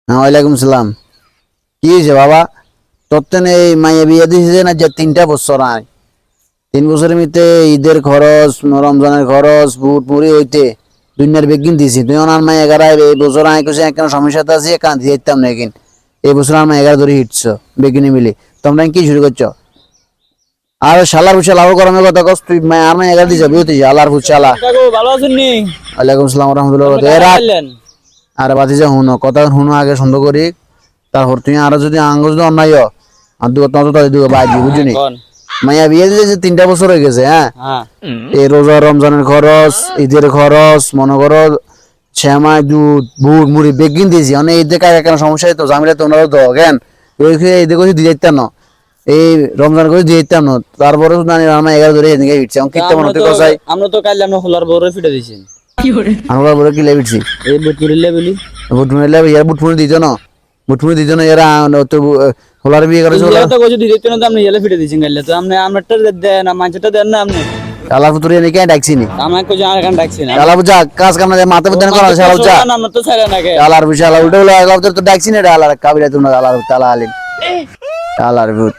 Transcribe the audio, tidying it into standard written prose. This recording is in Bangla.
হ্যাঁ, ওয়ালাইকুম সালাম। কি হয়েছে বাবা? তোর তো এই মাইয়া বিয়ে দিয়েছে না যে 3টা বছর আয়, 3 বছরের মধ্যে ঈদের খরচ, রমজানের খরচ, বুট মুড়ি হইতে দুনিয়ার বেগিন দিছি। তুই ওনার মাই 11 এই বছর আয় কইছে একখান সমস্যাতে আছে, কান্দি যেতাম না এগিন। এই বছর আমার 11 ধরে হিটছ বেগিনে মিলে তোমরা কি শুরু করছো? আর শালার ফুচা লাভ গরমের কথা কস তুই আর মাই 11 দিছে বিয়ে দিছে আলার ফুচালা। কাকু ভালো আছেন নি? ওয়ালাইকুম সালাম রহমতুল্লাহ। আপনি এরা কাকা খাইলেন? আর বাতিজা হুনো কথা হুনো আগে সুন্দর করি, তারপর তুই আরো যদি আঙ্গ যদি অন্যায় আর দু তো দু বাজি বুঝুনি। কোন? মাইয়া বিয়ে দিয়েছে 3টা বছর হয়ে গেছে। হ্যাঁ, হ্যাঁ। এই রোজা রমজানের খরচ, ঈদের খরচ, মনে করো শ্যামাই দুধ বুট মুড়ি বেগিন দিয়েছি। মানে ঈদে কাকা কেন সমস্যা হইতো জামিলে তোমরা তো কেন ঈদে করে দিয়ে যেতাম না, এই রমজান করে দিয়ে যেতাম না। তারপরে জানি আমার 11 ধরে এদিকে ফিরছে আমি কিনতে মনে হতে কসাই আমরা তো কাইলে আমরা হলার বড় ফিটে দিছেন। আমরা বলে কি লেবিছি এই বুট মুড়িলে বলি বুট মুড়ি লেবে ইয়ার বুট মুড়ি দিত না, বুট মুড়ি দিত না এরা তো হোলার বিয়ে করেছে। ইয়া তো কইছে দিতে না, তো আপনি ইয়া ফিটে দিছেন কাইলে। তো আপনি আমারটা দেন না, মাছটা দেন না আপনি। আলার ফুতুরি এনে কেন ডাকছি নি আমাকে কইছে আর কান ডাকছেন। আলা বুঝা কাজ কাম না মাথা বুদ্ধি করা শালা বুঝা আমরা তো ছাড়া না কে। আলার বুঝা আলা উল্টো হলো আলার তো ডাকছি না আলার কাবিরা তোমরা আলার তালা আলিম আলার ভূত।